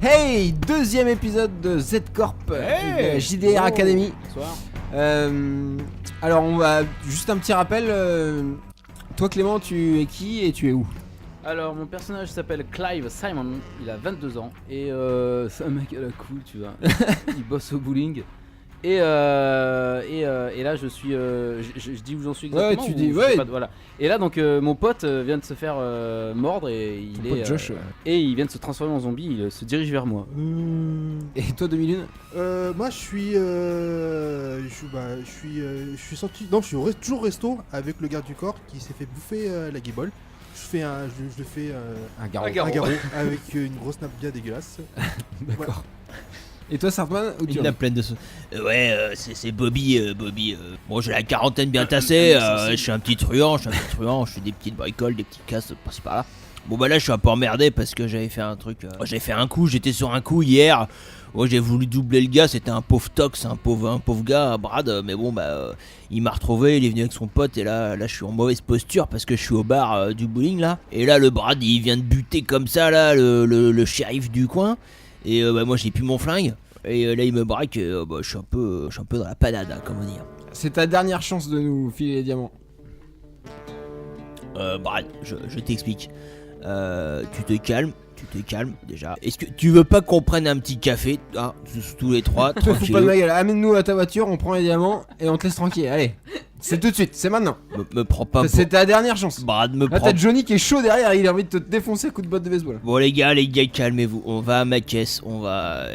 Hey, deuxième épisode de Z-Corp, Hey JDR Academy. Bonsoir. Alors on va juste un petit rappel. Toi Clément, tu es qui et tu es où? Alors mon personnage s'appelle Clive Simon, il a 22 ans et c'est un mec à la cool, tu vois. Il bosse au bowling. Et là je suis je dis où j'en suis exactement. Ouais, tu ou dis je ouais. sais pas, voilà. Et là donc mon pote vient de se faire mordre et il Ton est pote Josh, et il vient de se transformer en zombie, il se dirige vers moi. Et toi 2001? Moi je suis sorti, non je suis toujours au resto avec le garde du corps qui s'est fait bouffer la guibole. Je le fais Un garrot. Un garrot. un garrot avec une grosse nappe bien dégueulasse. D'accord. Et toi Sartman, où tu Il es? a pleine de c'est Bobby. Bon, j'ai la quarantaine bien tassée. Je suis un petit truand. Je fais des petites bricoles, des petites casses par-ci par-là. Bon, bah là, je suis un peu emmerdé parce que j'avais fait un truc. J'avais fait un coup. J'étais sur un coup hier. Ouais, j'ai voulu doubler le gars. C'était un pauvre tox, un pauvre gars, Brad. Mais bon, bah, il m'a retrouvé. Il est venu avec son pote. Et là, je suis en mauvaise posture parce que je suis au bar du bowling là. Et là, le Brad, il vient de buter comme ça là le shérif du coin. Et bah, moi, j'ai plus mon flingue. Et là il me braque, bah, je suis un peu dans la panade, hein, comment dire. C'est ta dernière chance de nous filer les diamants. Brad, je t'explique. Tu te calmes déjà. Est-ce que tu veux pas qu'on prenne un petit café, hein, tous les trois, Toi fous tranquille. pas de ma gueule, amène-nous à ta voiture, on prend les diamants et on te laisse tranquille, allez. C'est tout de suite, c'est maintenant. Me prends pas C'est ta dernière chance. Brad, me Là prends. t'as Johnny qui est chaud derrière, il a envie de te défoncer à coups de botte de baseball. Bon les gars, calmez-vous. On va à ma caisse,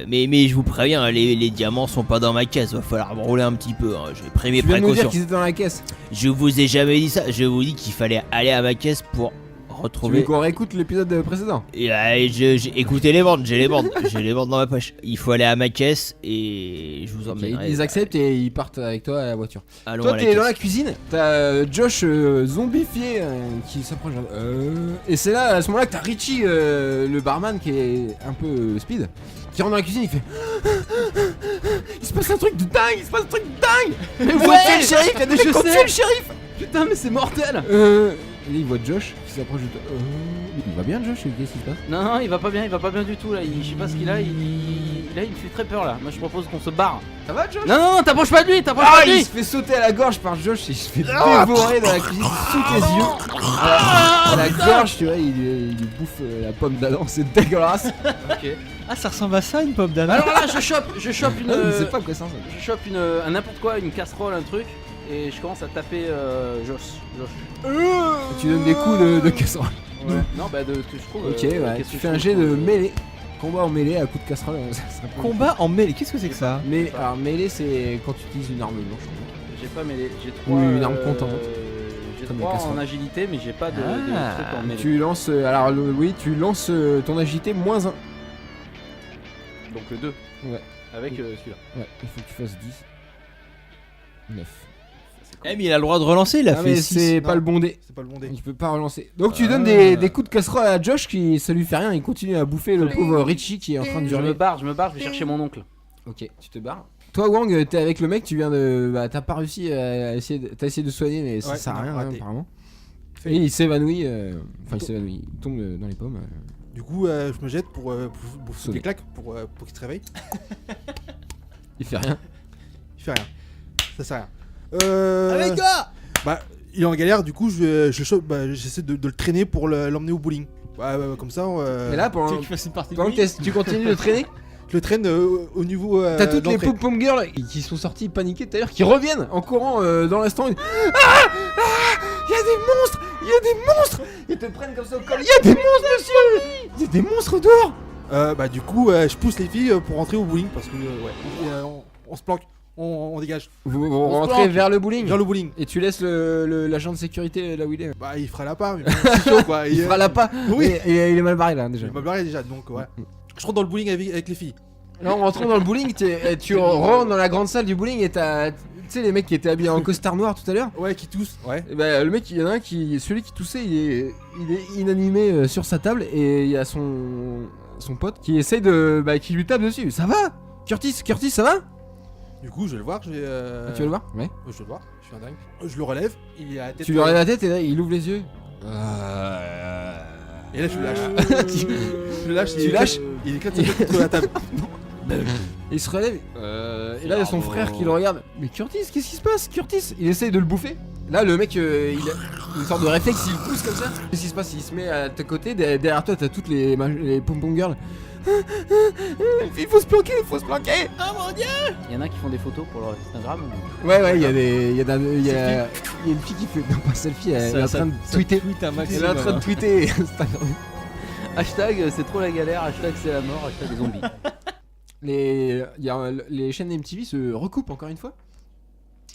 mais je vous préviens, hein, les diamants sont pas dans ma caisse. Va falloir me rouler un petit peu. Hein. J'ai pris mes Tu viens de nous dire précautions. qu'ils étaient dans la caisse. Je vous ai jamais dit ça. Je vous dis qu'il fallait aller à ma caisse pour Tu veux retrouver. qu'on réécoute l'épisode précédent? Et j'ai écouté les bandes, j'ai les bandes dans ma poche. Il faut aller à ma caisse et je vous Ok, emmène. ils acceptent et ils partent avec toi à la voiture. Allons Toi à la t'es dans la caisse. cuisine, t'as Josh zombifié qui s'approche. Et c'est là à ce moment-là que t'as Richie le barman qui est un peu speed, qui rentre dans la cuisine, il fait il se passe un truc de dingue, Mais vous Ouais, tuez le shérif, il y a des je mecs qui ont sais. tué le shérif. Putain mais c'est mortel. Et là il voit Josh qui s'approche de toi. Il va bien Josh, qu'est-ce qui se passe? Non, il va pas bien du tout là, je sais pas ce qu'il a, il me fait très peur là. Moi je propose qu'on se barre. Ça va Josh? Non, t'approches pas de lui, Ah, il se fait sauter à la gorge par Josh et il se fait dévorer dans la cuisine sous tes yeux. À la gorge, tu vois, il bouffe la pomme d'Adam, c'est dégueulasse. Ok. Ah, ça ressemble à ça, une pomme d'ananas. Alors là, je chope une. Ah, mais c'est pas quoi ça. Je chope un n'importe quoi, une casserole, un truc, et je commence à taper Josh. Tu donnes des coups de casserole. Ouais. Non, bah de ce que je trouve. Ok, ouais, qu'est-ce tu que fais je un jet trouve, de mêlée. Combat en mêlée à coups de casserole. Ça serait pas- Combat en mêlée, qu'est-ce que c'est que ça? Mais alors mêlée c'est quand tu utilises une arme blanche. J'ai pas mêlé, j'ai 3. Oui, une arme contente. J'ai Comme 3 la casserole. en agilité, mais j'ai pas de truc en mêlée. Tu lances alors oui, tu lances ton agilité -1. Donc le 2. Ouais. Avec celui-là. Ouais, il faut que tu fasses 10. 9. Eh, mais il a le droit de relancer, il a Ah fait mais 6. c'est pas Non. le bon dé. C'est pas le bon dé. Il peut pas relancer. Donc tu donnes des coups de casserole à Josh qui ça lui fait rien, il continue à bouffer le pauvre Richie qui est en train de Je me hurler. barre, je vais chercher mon oncle. Ok, tu te barres. Toi Wang, t'es avec le mec, tu viens de. Bah t'as pas réussi à essayer de. T'as essayé de soigner mais ça Ouais, sert à non, rien raté. apparemment. Et il s'évanouit, enfin il s'évanouit, il tombe dans les pommes. Du coup je me jette pour bouffer Sonner. des claques pour qu'il se réveille. Il fait rien. Il fait rien. Ça sert à rien. Ah, les gars! Bah il est en galère, du coup j'essaie de le traîner pour l'emmener au bowling. Comme ça Et là pendant, Tu fasses une partie de pendant que tu continues de traîner, je le traîne au niveau t'as toutes les d'entrée. pom-pom girls qui sont sorties paniquées tout à l'heure, qui reviennent en courant dans l'instant. Il y a des monstres! Il y a des monstres! Ils te prennent comme ça au col. Il y a des monstres, monsieur! Il y a des monstres dehors! Bah du coup je pousse les filles pour rentrer au bowling parce que on se planque, on dégage Vous se rentrez planque. vers le bowling. vers le bowling. Et tu laisses l'agent de sécurité là où il est. Bah il fera la part, mais c'est chaud quoi. Il fera la pas. Oui. Et il est mal barré là déjà. Je me barrer déjà, donc ouais. Je rentre dans le bowling avec les filles. Là en rentrant dans le bowling, tu rentres dans la grande salle du bowling et t'as. Tu sais les mecs qui étaient habillés en costard noir tout à l'heure. Ouais, qui tousse. Ouais. Et bah, le mec, il y en a un qui. Celui qui toussait, il est inanimé sur sa table et il y a son pote qui essaye de. Bah, qui lui tape dessus. Ça va Curtis, ça va? Du coup, je vais le voir, je vais. Ah, tu veux le voir? Ouais. Je vais le voir, je suis un dingue. Je le relève, il a la tête. Tu lui relèves la tête et là, il ouvre les yeux. Et là, je le lâche. Je le lâche. Tu lâches Il éclate contre la table. Il se relève. Et là, il y a son frère qui le regarde. Mais Curtis, qu'est-ce qui se passe, Curtis? Il essaye de le bouffer. Là, le mec, il a une sorte de réflexe, il pousse comme ça. Qu'est-ce qui se passe? Il se met à tes côtés. Derrière toi, t'as toutes les pom-pom girls. Il faut se planquer, il faut se planquer. Oh mon dieu! Il y en a qui font des photos pour leur Instagram. Ouais, il y a une fille qui fait. Non, pas selfie, elle est en train de tweeter. Elle est en train de tweeter Instagram. Hashtag c'est trop la galère, hashtag c'est la mort, hashtag les zombies. Les chaînes MTV se recoupent encore une fois.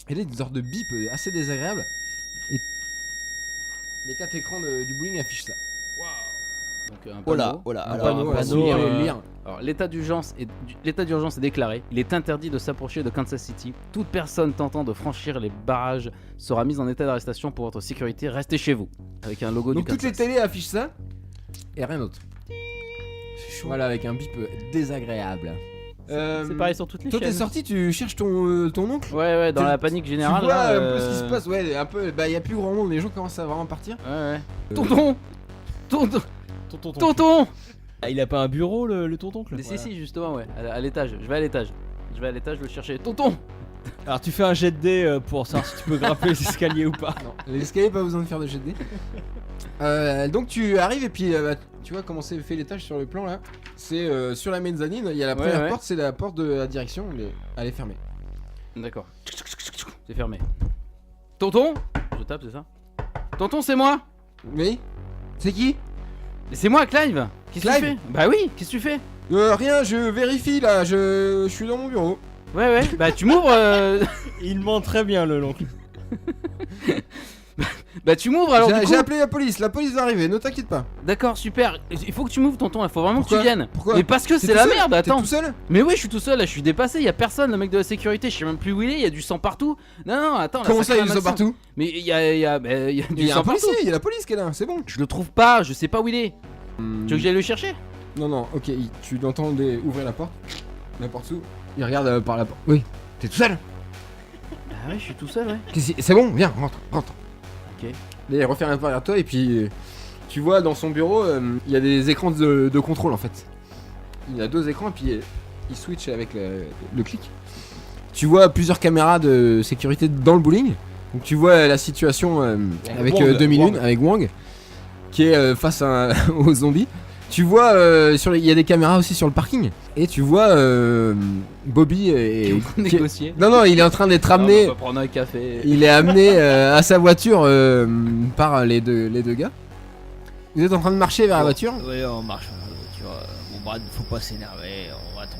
Et là, il y a une sorte de bip assez désagréable. Et les 4 écrans du bowling affichent ça. Donc un Oh là, panneau. oh là, Un alors panneau, un voilà, panneau, souligner, lire. Alors l'état d'urgence est déclaré. Il est interdit de s'approcher de Kansas City. Toute personne tentant de franchir les barrages sera mise en état d'arrestation pour votre sécurité. Restez chez vous. Avec un logo Donc du toutes les Kansas. télés affichent ça. Et rien d'autre. Voilà, avec un bip désagréable. C'est pareil sur toutes les Toi, t'es chaînes. sorti, tu cherches ton oncle. Ouais, dans Tu- la panique Tu générale. vois là, un peu ce qui se passe, ouais, un peu. Bah, y a plus grand monde, les gens commencent à vraiment partir. Ouais. Tonton Tonton Ah, il a pas un bureau le tonton-oncle? Mais si, justement, ouais. À l'étage. Je vais à l'étage. Le chercher. Tonton Alors tu fais un jet de dés pour savoir si tu peux grimper les escaliers ou pas. Non, l'escalier, pas besoin de faire de jet de dés. Donc tu arrives et puis tu vois comment c'est fait l'étage sur le plan là. C'est sur la mezzanine, il y a la première ouais. porte, c'est la porte de la direction, elle est fermée. D'accord. C'est fermé. Tonton Je tape, c'est ça? Tonton, c'est moi Oui. C'est qui? C'est moi, Clive Qu'est-ce que tu Clive fais? Bah oui, qu'est-ce que tu fais? Rien, je vérifie là, je suis dans mon bureau. Ouais, bah tu m'ouvres Il ment très bien l'oncle. Bah tu m'ouvres alors du J'ai coup. appelé la police va arriver, ne t'inquiète pas. D'accord, super. Il faut que tu m'ouvres, tonton, il faut vraiment Pourquoi que tu viennes. Pourquoi Mais parce que T'es c'est tout la seul merde, T'es attends. tout seul? Mais oui, je suis tout seul là, je suis dépassé, y a personne, le mec de la sécurité, je sais même plus où il est, y a du sang partout. Non, attends, là, Comment ça, crée ils un sont accent. partout? Mais y a du Il y a sang un partout. policier, il y a la police qui est là, c'est bon. Je le trouve pas, je sais pas où il est. Tu veux que j'aille le chercher? Non, ok, tu l'entends ouvrir la porte s'ouvre, il regarde par la porte. Oui, t'es tout seul? Bah ouais, je suis tout seul, ouais. C'est bon, viens, rentre. Ok. Là, il refait un pas vers toi et puis tu vois dans son bureau, il y a des écrans de contrôle en fait. Il y a 2 écrans et puis il switch avec le clic. Tu vois plusieurs caméras de sécurité dans le bowling. Donc tu vois la situation avec Wang, 2001, Wang. avec Wang, qui est face aux zombies. Tu vois, il y a des caméras aussi sur le parking. Et tu vois Bobby et... Négocier. Non, il est en train d'être amené... On va prendre un café. Il est amené à sa voiture par les deux gars. Vous êtes en train de marcher vers la voiture. Oui, on marche vers la voiture. Bon, Brad, faut pas s'énerver.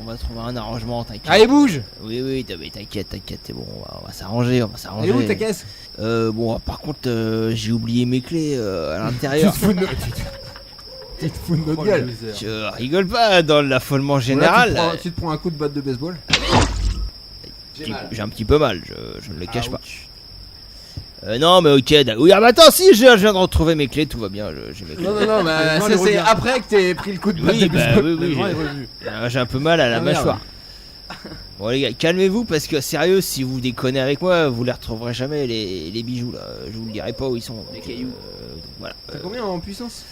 On va trouver un arrangement, t'inquiète. Allez, bouge! Oui, t'inquiète, c'est bon, on va s'arranger, Elle est où ta caisse? Bon, par contre, j'ai oublié mes clés à l'intérieur. Tu te fous de notre Oh, gueule. le loser. Tu rigoles pas dans l'affolement général. Voilà, tu te prends un coup de batte de baseball. J'ai un petit peu mal, je ne le cache pas. Non, mais ok, oui, ah bah attends, si, je viens de retrouver mes clés, tout va bien, j'ai mes clés. Non, bah, Non, ça les c'est reviens. après que t'aies pris le coup de batte Oui, de bah baseball. oui, Le vent est revenu. j'ai un peu mal à la Ah, merde. mâchoire. Bon les gars, calmez-vous parce que sérieux, si vous déconnez avec moi, vous les retrouverez jamais les bijoux là. Je vous le dirai pas où ils sont. Les Donc, cailloux. donc voilà. T'as combien en puissance?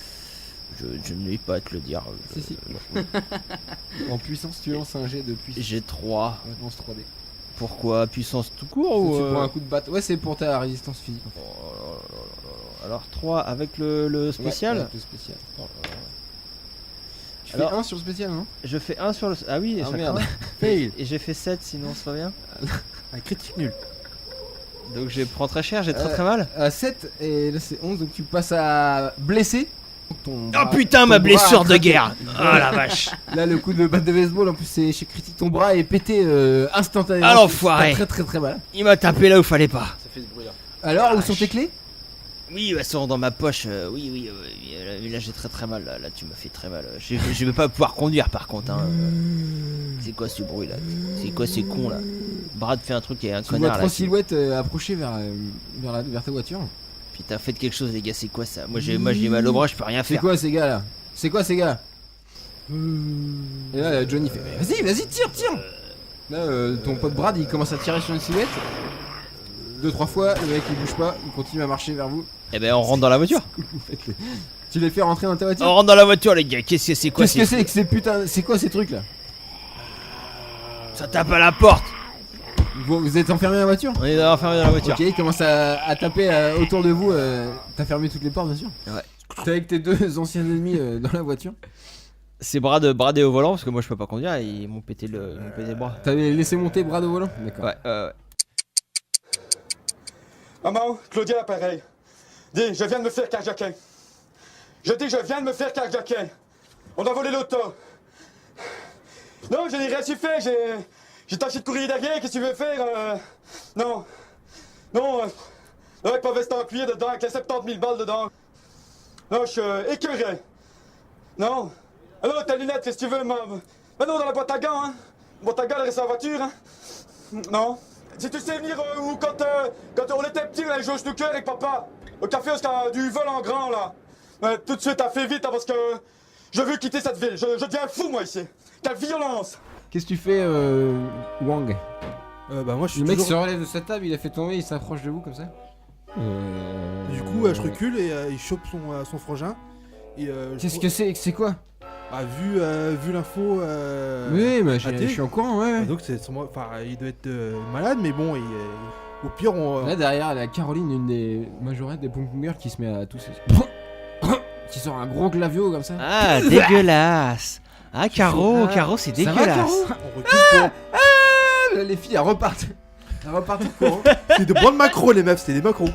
Je ne vais pas te le dire. Si. En puissance, tu lances un jet de puissance. J'ai 3. Réponse 3D. Pourquoi? Puissance tout court ou Tu prends un coup de batte. Ouais, c'est pour ta résistance physique. En fait. Alors 3 avec le spécial. Ouais, avec le spécial. Tu Alors- fais 1 sur le spécial, non? Je fais 1 sur le. Ah oui, Ah, ça merde. craint. Fail. Et j'ai fait 7 sinon ça va bien. Un critique nul. Donc je prends très cher, j'ai Euh, très mal. À 7 et là c'est 11, donc tu passes à blessé. Ton Oh bras- putain, ton ma bras blessure a de craqué. guerre. Ah la vache. Là, le coup de batte de baseball, en plus, c'est chez critique. Ton bras est pété instantanément. Ah, l'enfoiré. T'as très mal. Il m'a tapé là où fallait pas. Ça fait ce bruit là. Alors, où Vache. sont tes clés? Oui, elles sont dans ma poche. Oui. Là, j'ai très mal. Là, tu m'as fait très mal. Je vais pas pouvoir conduire par contre. Hein. C'est quoi ce bruit là? C'est quoi ces cons là? Brad fait un truc et un Tu vois connard 3 là. silhouettes approcher vers ta voiture. Putain, faites quelque chose les gars, c'est quoi ça? Moi j'ai mal au bras, je peux rien C'est faire. quoi ces gars là? Et là, Johnny fait vas-y, tire! Là, ton pote Brad il commence à tirer sur une silhouette. 2-3 fois, le mec il bouge pas, il continue à marcher vers vous. Eh ben on rentre dans la voiture. Vous faites les- Tu les fais rentrer dans ta On voiture. rentre dans la voiture, les gars. Qu'est-ce que c'est quoi Qu'est-ce que c'est que ces putains. C'est quoi ces trucs là? Ça tape à la porte. Vous êtes enfermé dans la voiture? On est enfermé dans la voiture. Ok, il commence à taper autour de vous. T'as fermé toutes les portes, bien sûr? Ouais. T'es avec tes deux anciens ennemis dans la voiture. C'est bradé au volant parce que moi je peux pas conduire et ils m'ont pété le bras. T'avais laissé monter Brad au volant? D'accord. Ouais. Maman, Claudia, l'appareil. Dis, je viens de me faire carjacker. Je dis, je viens de me faire carjacker. On a volé l'auto. Non, je n'ai rien su faire. J'ai tâché de courir derrière. Qu'est-ce que tu veux faire? Non. Non. Avec pas veste en cuir dedans, avec les 70 000 balles dedans. Non, je suis écœuré. Non. Alors, tes lunettes, qu'est-ce que tu veux, maman? Ben non, dans la boîte à gants, hein. La boîte à gants, elle reste en voiture, hein. Non. Si tu sais venir ou quand on était petit, on allait jouer au snooker avec papa. Au café, parce qu'il y a du vol en grand, là. Tout de suite, t'as fait vite, hein, parce que je veux quitter cette ville. Je deviens fou, moi, ici. Quelle violence! Qu'est-ce que tu fais, Wang? Bah moi je suis Le mec se toujours... relève de sa table, il a fait tomber, il s'approche de vous comme ça. Du coup je recule et il chope son frangin. Et Qu'est-ce que c'est? C'est quoi? Bah vu l'info... Oui, mais AT. je suis au courant, ouais. bah, donc c'est sûrement... Enfin il doit être malade mais bon au pire on... Là derrière, la Caroline, une des majorettes des Pom Pom Girls qui se met à tousser. Qui sort un gros clavio comme ça. Ah, dégueulasse. Ah, Caro, Ah. Caro, c'est Ça va, dégueulasse. Caro on recule pour... Les filles, elles repartent. Elles repartent au courant. C'est de bonnes macros les meufs, c'est des macros.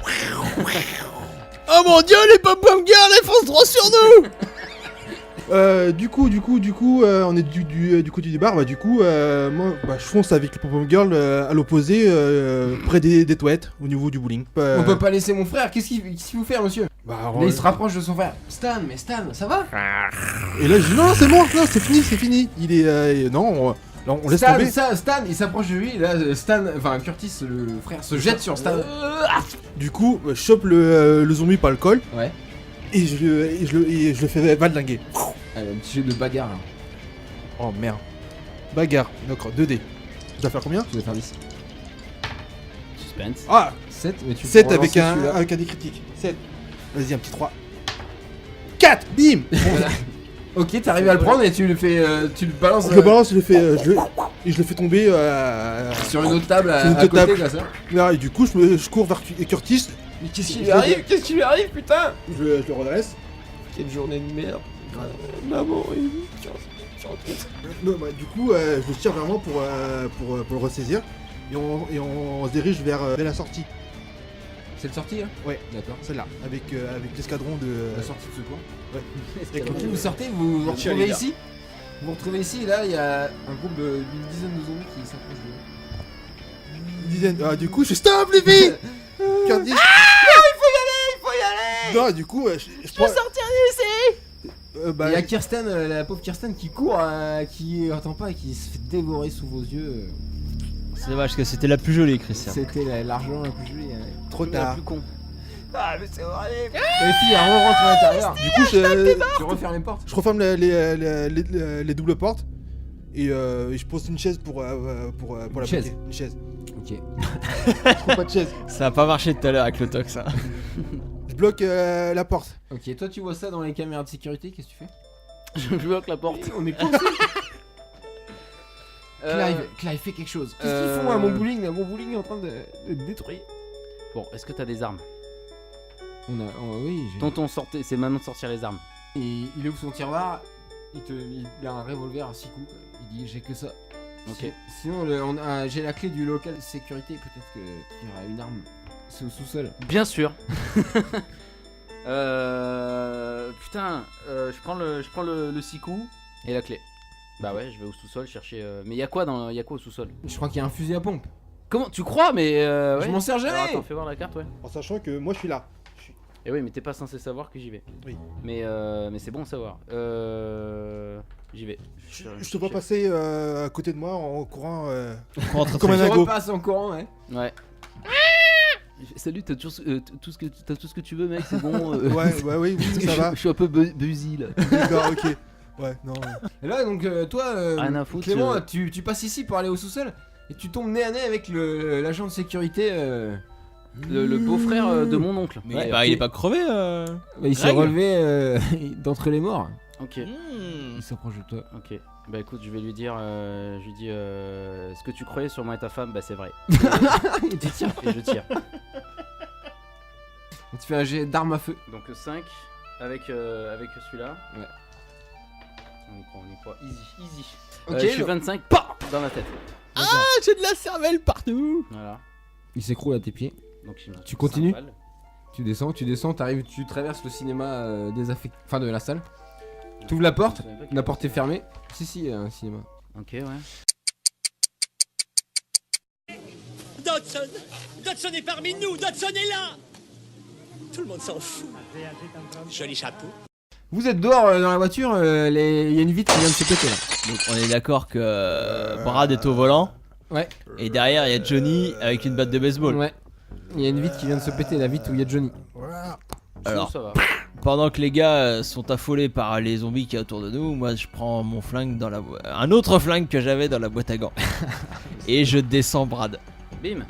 Oh mon dieu, les pom-pom girls, elles foncent trop sur nous. Du coup, on est du côté du bar. Bah, du coup, moi, bah, je fonce avec le Pom-Pom Girl à l'opposé, près des toilettes, au niveau du bowling. On peut pas laisser mon frère, qu'est-ce qu'il vous fait, monsieur? Bah, Là, il se rapproche de son frère. Stan, mais Stan, ça va? Et là, je dis non, c'est bon, non, c'est fini. Il est. Non, on laisse tomber. Stan, il s'approche de lui. Là, Curtis, le frère, se jette sur Stan. Du coup, je chope le zombie par le col Ouais. et je le fais valdinguer. Allez, un petit jeu de bagarre. Là. Oh merde. Bagarre, d'accord, 2D. Je dois faire combien? Tu vas faire 10. Suspense. Ah, 7, mais tu 7 peux avec relancer celui-là. un dé critique. 7. Vas-y, un petit 3. 4, bim. Ok, t'arrives à le prendre et tu le fais. Tu le balances Je le balance, je le fais tomber sur une autre table sur une à autre côté, table. comme ça. Là, et du coup, je cours vers Curtis, Mais qu'est-ce qui Je lui arrive? Qu'est-ce qui lui arrive, putain? je le redresse. Quelle journée de merde. Maman, Non, bah, du coup, je le tire vers moi pour le ressaisir. Et on se dirige vers la sortie. C'est le sortie là? Ouais. D'accord. Celle-là, avec l'escadron de. La sortie de secours. Ouais. Ok, vous sortez, vous vous retrouvez ici. Vous vous retrouvez ici et là il y a un groupe d'une dizaine de zombies qui s'approchent de vous. Une dizaine. Ah, du coup, je stop les filles. Curtis. Il faut y aller. Non, du coup, je prends. sortir d'ici. Il y a Kirsten, la pauvre Kirsten qui court, qui entend pas et qui se fait dévorer sous vos yeux. C'est dommage que c'était la plus jolie, Christian. C'était l'argent la plus jolie. trop Le tard. plus con. Ah mais c'est horrible. Les filles elles rentrent à l'intérieur. Du coup, Tu refermes les portes. je referme les doubles portes et je pose une chaise pour la chaise. bloquer. Une chaise. Ok. Je trouve pas de chaise. Ça a pas marché tout à l'heure avec le tox. Hein. Je bloque la porte. Ok, toi tu vois ça dans les caméras de sécurité, qu'est-ce que tu fais? Je bloque la porte. On est coincés. Clive, fais quelque chose. Qu'est-ce qu'ils font à mon bowling là? Mon bowling est en train de détruire. Bon, est-ce que t'as des armes? Oui, j'ai. Tonton, sortez, c'est maintenant de sortir les armes. Et il ouvre son tiroir, il a un revolver à 6 coups. Il dit j'ai que ça. Ok. Sinon j'ai la clé du local sécurité, peut-être qu'il y aura une arme. C'est au sous-sol. Bien sûr. Putain, je prends le 6 coups et la clé. Bah ouais, je vais au sous-sol chercher. Mais y'a quoi au sous-sol? Je crois qu'il y a un fusil à pompe. Comment tu crois? Mais ouais. Je m'en sers jamais. Alors, attends, fais voir la carte, ouais. En sachant que moi je suis là. Et oui, mais t'es pas censé savoir que j'y vais. Oui. Mais c'est bon à savoir. J'y vais. Je te vois passer à côté de moi en courant Rentre comme un Je nago. repasse en courant, ouais. Ouais. Salut, t'as tout ce que tu veux, mec, c'est bon. Ouais, oui, ça va. Je suis un peu busy là. D'accord, ok. Ouais, non. Et là, donc, toi, Rien à foutre, Clément, tu passes ici pour aller au sous-sol et tu tombes nez à nez avec l'agent de sécurité Le beau-frère de mon oncle. Mais Ouais, bah, il est pas crevé. Bah, il s'est Greg relevé d'entre les morts. Ok. Il s'approche de toi. Ok. Bah écoute, je vais lui dire, je lui dis, ce que tu croyais sur moi et ta femme, bah c'est vrai. Et tu tires. Et je tire. Tu fais un jet d'arme à feu. Donc 5 avec celui-là. Ouais. On y croit. Easy. Ok, Je suis donc- 25, PAH dans la tête. Ah, j'ai de la cervelle partout. Voilà. Il s'écroule à tes pieds. Donc il me reste Tu continues 5 balles. Tu descends, t'arrives, tu traverses le cinéma enfin de la salle. Tu ouvres la porte, Je savais pas qu'il- la porte est fermée. Si, il y a un cinéma. Ok, ouais. Dodson est parmi nous, Dodson est là. Tout le monde s'en fout. Joli chapeau. Vous êtes dehors dans la voiture, il y a une vitre qui vient de se péter là. Donc on est d'accord que Brad est au volant. Ouais. Et derrière il y a Johnny avec une batte de baseball. Ouais. Il y a une vitre qui vient de se péter, la vitre où il y a Johnny. Voilà. Alors Ça va. pendant que les gars sont affolés par les zombies qui y a autour de nous, moi je prends mon flingue dans un autre flingue que j'avais dans la boîte à gants. Et je descends Brad. Bim.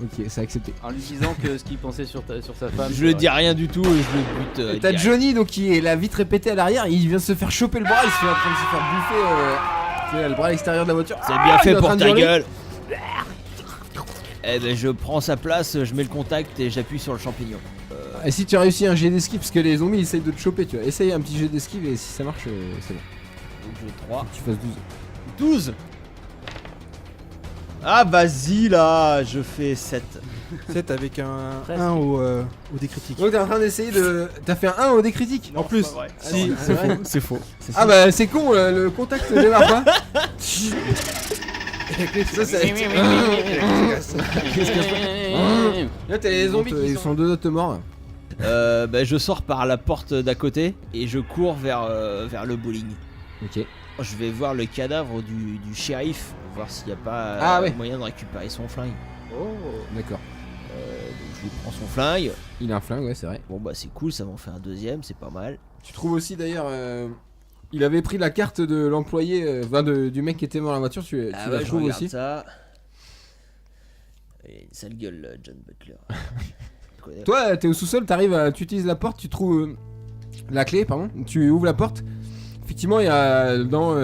Ok, c'est accepté. En lui disant que ce qu'il pensait sur sa femme. Je lui dis rien du tout et je le bute. Et t'as direct. Johnny donc qui est la vitre est pétée à l'arrière, il vient de se faire choper le bras, il se fait en train de se faire bouffer tu sais, le bras à l'extérieur de la voiture. C'est bien Ah, il est fait en pour train de ta hurler. gueule. Eh ben je prends sa place, je mets le contact et j'appuie sur le champignon. Et si tu as réussi un jet d'esquive, parce que les zombies ils essayent de te choper, tu vois. Essaye un petit jet d'esquive et si ça marche, c'est bon. Donc j'ai 3. Tu fasses 12. 12. Ah vas-y là, je fais 7. 7 avec un Presque. 1 au dé critique. Donc t'es en train d'essayer de. T'as fait un 1 au dé critique. En plus, Si, c'est faux. C'est faux. Ah bah c'est con, le contact ne démarre pas. Ça, c'est. Là t'as les zombies qui sont deux autres morts. Bah, je sors par la porte d'à côté et je cours vers le bowling. Ok. Je vais voir le cadavre du shérif, voir s'il n'y a pas Ah ouais. moyen de récupérer son flingue. Oh. D'accord. Donc je lui prends son flingue. Il a un flingue, ouais, c'est vrai. Bon bah c'est cool, ça m'en fait un deuxième, c'est pas mal. Tu trouves aussi d'ailleurs. Il avait pris la carte de l'employé, du mec qui était mort dans la voiture, tu la je trouves regarde aussi. ça. Il a une sale gueule, John Butler. Je connais. Toi, t'es au sous-sol, tu utilises la porte, tu trouves la clé, pardon. Tu ouvres la porte. Effectivement, il y a dans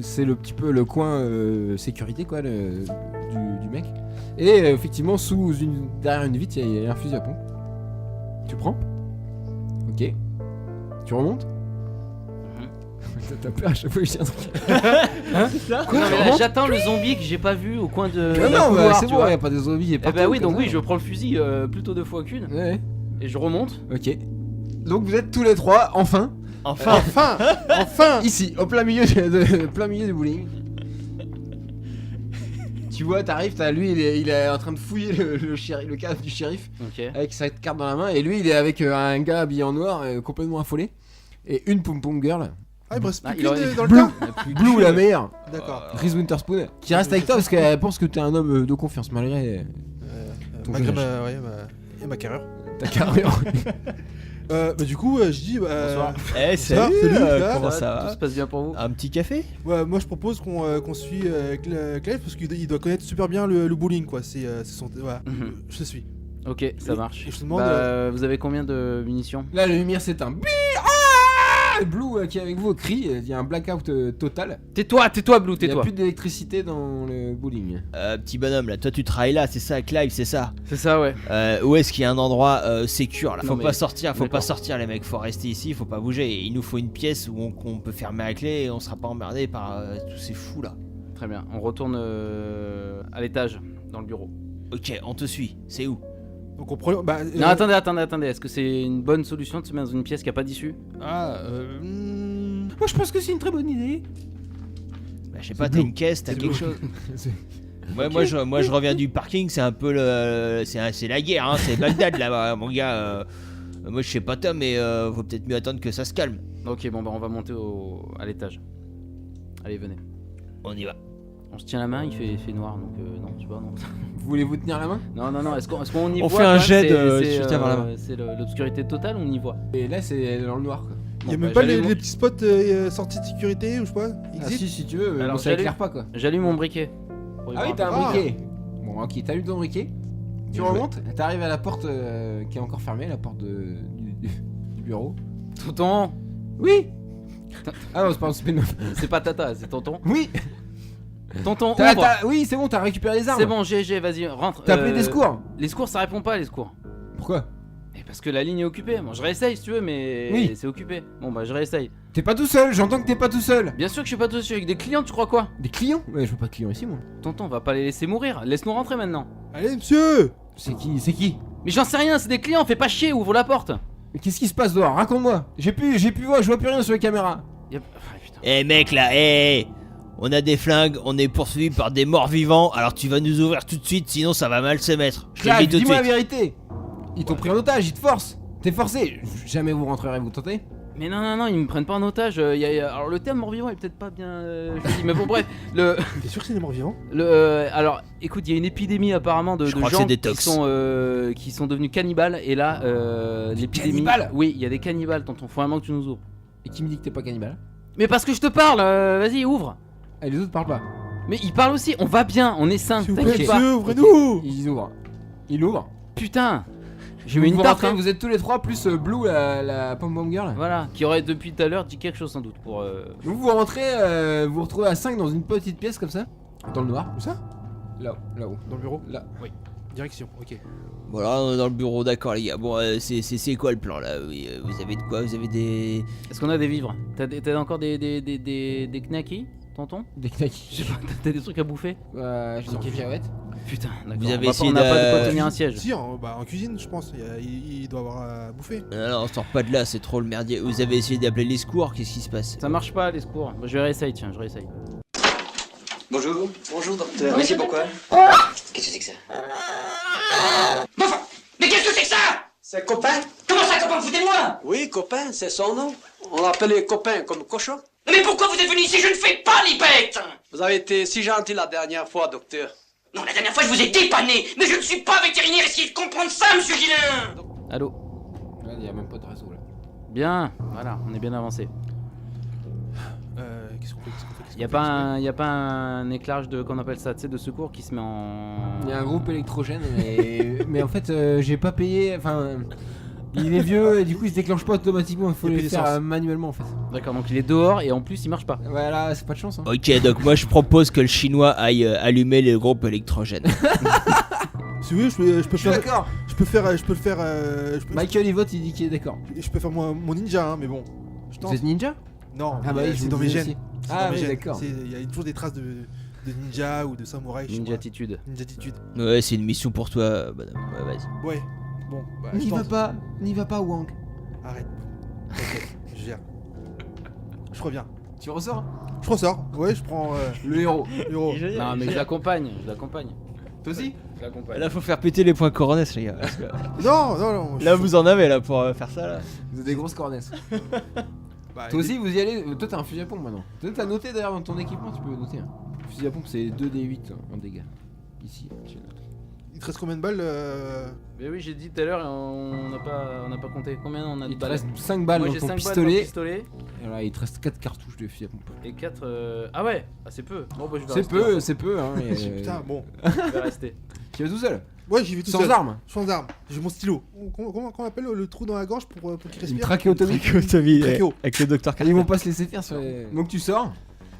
c'est le petit peu le coin sécurité quoi, du mec. Et effectivement, derrière une vitre, il y a un fusil à pompe. Tu prends. Ok. Tu remontes. T'as peur à chaque fois que je dis un truc. Non, mais là, j'attends le zombie que j'ai pas vu au coin de. Non, d'un non, couloir, c'est tu bon, vois. y a pas de zombies. Eh bah oui, donc oui, je prends le fusil plutôt 2 fois qu'une. Ouais, Et je remonte. ok. Donc vous êtes tous les trois, enfin, Enfin. Enfin ici, au plein milieu, plein milieu du bowling. Tu vois, t'arrives, lui, il est en train de fouiller le cadre du shérif Ok. avec sa carte dans la main, et lui, il est avec un gars habillé en noir, complètement affolé, et une pom-pom girl, Ah, il me reste Ah, plus il aurait- qu'une dans le Blue. cas. Il y a plus Blue que- la meilleure, D'accord. Reese Witherspoon, qui reste avec toi parce qu'elle pense que t'es un homme de confiance malgré ton Malgré jeune âge. et ma carrière. ta carrière. Bah, du coup, je dis. Bonsoir. Eh Ça va, salut, salut, ça va comment Ça ça va, tout va? se passe bien pour vous? Un petit café? Moi, je propose qu'on suit Clive parce qu'il doit connaître super bien le bowling, quoi. C'est son. Voilà. Mhm. Je te suis. Ok, ça Et- marche. et je te demande, Bah, vous avez combien de munitions? Là, la lumière s'éteint. Bi- Ah Blue qui est avec vous crie, il y a un blackout total. Tais-toi, Blue, Il n'y a tais-toi. plus d'électricité dans le bowling. Petit bonhomme là, toi tu travailles là, c'est ça, Clive, c'est ça. C'est ça, ouais. Où est-ce qu'il y a un endroit sécure là? Non, Faut mais- pas sortir, faut pas d'accord. sortir les mecs, faut rester ici, faut pas bouger. Et il nous faut une pièce où on peut fermer la clé et on sera pas emmerdé par tous ces fous là. Très bien. On retourne à l'étage, dans le bureau. Ok, on te suit, c'est où? Donc on prend. Bah, Non, attendez. Est-ce que c'est une bonne solution de se mettre dans une pièce qui a pas d'issue? Ah, Moi, je pense que c'est une très bonne idée. bah, je sais pas, t'as une caisse, t'as quelque chose. Ouais, moi je reviens du parking, c'est un peu c'est la guerre, hein, c'est Bagdad là, mon gars. Moi je sais pas Tom, mais vaut peut-être mieux attendre que ça se calme. Ok, bon, bah, on va monter à l'étage. Allez, venez. On y va. On se tient la main, il fait noir, donc non, tu vois, non. Voulez-vous tenir la main? Non, est-ce qu'on y On voit fait un quand même, jet c'est- juste avant la main. C'est l'obscurité totale, on y voit. Et là, c'est dans le noir quoi. Il y a Bon, même bah, pas les j'allume- petits spots sortie de sécurité ou je sais pas. Ah, Exit. si tu veux, Alors, bon, ça j'allume. éclaire pas quoi. J'allume mon briquet. Pour y Ah oui, voir t'as peu. un briquet. Bon, ok, t'allumes ton briquet. Tu remontes, t'arrives à la porte qui est encore fermée, la porte du bureau. Tonton. Oui. Ah non, c'est pas un spin-off. C'est pas Tata, c'est tonton. Oui. Tonton, ouvre. Oui, c'est bon, t'as récupéré les armes. C'est bon, GG, vas-y, rentre. T'as appelé des secours. Les secours, ça répond pas, les secours. Pourquoi? Parce que la ligne est occupée. Bon, je réessaye si tu veux, mais Oui. c'est occupé. Bon, bah, je réessaye. T'es pas tout seul, j'entends que t'es pas tout seul. Bien sûr que je suis pas tout seul avec des clients, tu crois quoi? Des clients? Ouais, je veux pas de clients ici, moi. Tonton, on va pas les laisser mourir. Laisse-nous rentrer maintenant. Allez, monsieur. C'est qui? C'est qui? Mais j'en sais rien, c'est des clients, fais pas chier, ouvre la porte. Mais qu'est-ce qui se passe dehors? Raconte-moi. J'ai plus voir, je vois plus rien sur les caméras. Ah, putain. Eh mec là, on a des flingues, on est poursuivi par des morts vivants, alors tu vas nous ouvrir tout de suite, sinon ça va mal se mettre. Je te le Clive, dis tout de dis-moi la suite. vérité. Ils t'ont pris en otage, ils te forcent. T'es forcé. Jamais vous rentrerez, vous tentez? Mais non, ils me prennent pas en otage. Alors le terme mort-vivant est peut-être pas bien choisi, mais bon, bref. T'es sûr que c'est des morts vivants? Alors, écoute, il y a une épidémie apparemment de Je crois que gens c'est des tox. qui sont devenus cannibales. Et là, l'épidémie. cannibales? Oui, il y a des cannibales, tonton. Faut vraiment que tu nous ouvres. Et qui me dit que t'es pas cannibale? Mais parce que je te parle, vas-y, ouvre. Ah, les autres parlent pas. Mais ils parlent aussi, on va bien, on est sains, S'il vous plaît, t'inquiète pas. monsieur, ouvrez-nous. Ils ouvrent. Ils ouvrent. Putain, j'ai Vous mis une vous tarte, rentrez, hein. vous êtes tous les trois plus Blue, la pom-pom girl. Voilà, qui aurait depuis tout à l'heure dit quelque chose sans doute pour. Donc vous rentrez, vous vous retrouvez à 5 dans une petite pièce comme ça, dans le noir. Où ça? Là-haut. Dans le bureau? Là. Direction, ok. Voilà, on est dans le bureau, d'accord les gars. Bon, c'est quoi le plan là? Oui, vous avez de quoi? Vous avez des... Est-ce qu'on a des vivres? T'as encore des knackis, tonton? Des knackis. Je sais pas, t'as des trucs à bouffer? J'ai des cacahuètes. Putain, d'accord. Vous avez On va pas- essayé on n'a pas de quoi de- tenir un siège. Si, en cuisine, je pense. Il doit avoir à bouffer. Non, on sort pas de là, c'est trop le merdier. Vous avez essayé d'appeler les secours, qu'est-ce qui se passe? Ça marche pas les secours. Bah, je réessaye, tiens, je réessaye. Bonjour. Bonjour, docteur. Mais c'est pourquoi? Qu'est-ce que c'est que ça? Enfin, mais qu'est-ce que c'est que ça? C'est copain? Comment ça, copain, vous foutez de moi? Oui, copain, c'est son nom. On l'appelle les copains comme cochon. Mais pourquoi vous êtes venu ici? Je ne fais pas les bêtes! Vous avez été si gentil la dernière fois, docteur. Non, la dernière fois, je vous ai dépanné, mais je ne suis pas vétérinaire, essayez de comprendre ça, monsieur Guillain! Allô? Il y a même pas de réseau là. Bien, voilà, on est bien avancé. Qu'est-ce qu'on fait? Y a pas un éclairage de, qu'on appelle ça, tu sais, de secours qui se met en. Il y a un groupe électrogène, mais en fait j'ai pas payé. Enfin, il est vieux et du coup il se déclenche pas automatiquement. Il faut Il y a le plus faire d'essence. manuellement en fait. D'accord, donc il est dehors et en plus il marche pas. Voilà, c'est pas de chance. Hein. Ok, donc moi je propose que le chinois aille allumer le groupe électrogène. Si vous voulez, je peux Je suis faire. d'accord. Je peux le faire. Michael il vote, il dit qu'il est d'accord. Je peux faire mon ninja, hein, mais bon. Je tente. Vous êtes ninja? Non, Ah bah oui, je c'est vous dans mes disais gènes. aussi. C'est Ah dans mes oui, gènes. d'accord. Il y a toujours des traces de ninja ou de samouraï chez Ninja moi. attitude. Ninja-attitude. Ouais, c'est une mission pour toi, madame. Ouais, vas-y. Ouais. Bon, bah. je N'y va tente. pas Wang. Arrête. T'inquiète, je gère. Je reviens. Tu ressors? Je ressors. Ouais, je prends Le héros. l'euro. Non, mais je l'accompagne. Toi aussi? Je l'accompagne. Là, faut faire péter les points coronets, les gars. parce que- Non. Là, vous en avez là pour faire ça là. Vous avez des grosses cornesses. Bah, Toi aussi vous y allez. Toi t'as un fusil à pompe maintenant. Toi t'as noté d'ailleurs dans ton équipement, tu peux noter. Hein. Le fusil à pompe c'est 2d8 en dégâts. Ici, tu notes. Il te reste combien de balles Mais oui, j'ai dit tout à l'heure, on n'a pas compté. Combien on a de Il te balles? reste 5 balles Moi dans j'ai ton 5 balles dans le pistolet. pistolet Et voilà, il te reste 4 cartouches de fusil à pompe. et 4. Ah ouais, ah, c'est peu. Bon, bah, je vais C'est rester, peu, en c'est peu. Hein, et, Putain, bon. fait. Je vais rester. Tu vas tout seul. Ouais, j'y vais tout Sans seul. armes. Sans armes. J'ai mon stylo. Comment on appelle le trou dans la gorge pour qu'il Une respire? trachéotomie. Trachéo. Avec le docteur Ils vont pas se laisser faire sur les. Donc tu sors,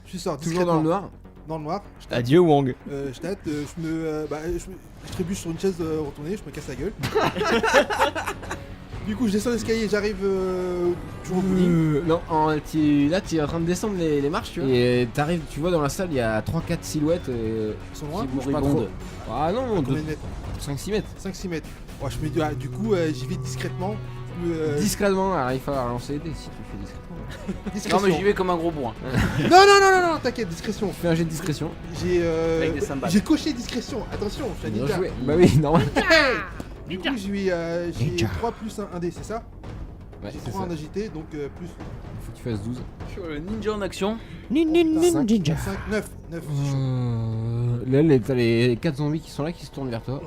Je sors toujours dans le noir. Dans le noir. Je tâte. Adieu Wong. Je tâte, je trébuche sur une chaise retournée, je me casse la gueule. Du coup, je descends l'escalier, j'arrive toujours au bout. Non, là tu es en train de descendre les marches, tu vois. Et t'arrives, tu vois dans la salle, il y a 3-4 silhouettes Ils sont loin. qui bougent pas moribondes. trop. Ah non, Combien de mètres? 5-6 mètres. 5-6 mètres. Ouais, du coup, j'y vais discrètement. Discrètement, alors il faut lancer les dés si tu fais discrètement. Discrétion. Non, mais j'y vais comme un gros bourrin. Non, t'inquiète, discrétion. Fais un jet de discrétion. Avec des cymbales. J'ai coché discrétion, attention, je suis un Bien ninja. joué. Bah oui, normal. Du coup, j'ai 3 plus 1 dé, c'est ça? Ouais, J'ai c'est 3 ça. en agité, donc plus Faut que tu fasses 12. Sur le ninja en action. 5, 9. Là, t'as les 4 zombies qui sont là qui se tournent vers toi.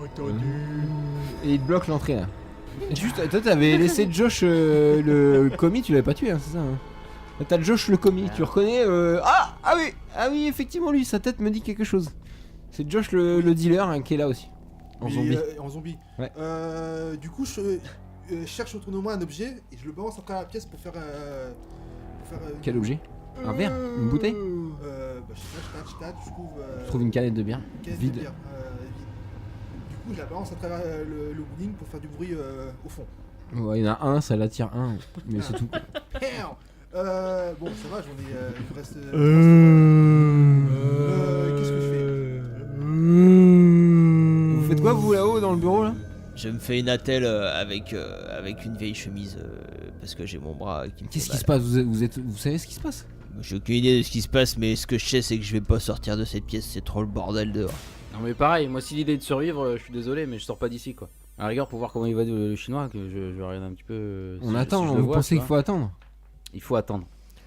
Et ils te bloquent l'entrée là. Et juste, toi t'avais laissé Josh le commis, tu l'avais pas tué, hein, c'est ça hein. Là, t'as Josh le commis, tu reconnais Ah oui, effectivement lui, sa tête me dit quelque chose. C'est Josh le dealer hein, qui est là aussi. En Mais, zombie. En zombie. Ouais. Du coup, je cherche autour de moi un objet et je le balance après la pièce pour faire. Quel objet? Un verre? Une bouteille? Je tâte, je trouve. Je trouve une canette de bière. une caisse de Vide. bière, vide. Du coup, je la balance à travers le bowling pour faire du bruit au fond. Ouais, il y en a un, ça l'attire un, mais c'est tout. Bon, ça va, j'en ai. Il me reste. Qu'est-ce que je fais Vous faites quoi vous là-haut dans le bureau là? Je me fais une attelle avec une vieille chemise parce que j'ai mon bras qui me fait Qu'est-ce qui mal. se passe? Vous savez ce qui se passe? J'ai aucune idée de ce qui se passe, mais ce que je sais, c'est que je vais pas sortir de cette pièce, c'est trop le bordel dehors. Non mais pareil, moi si l'idée est de survivre, je suis désolé mais je sors pas d'ici quoi. À la rigueur pour voir comment il va le chinois, que je regarde un petit peu. On si attend, je le vous vois, pensez tu qu'il vois. faut attendre? Il faut attendre.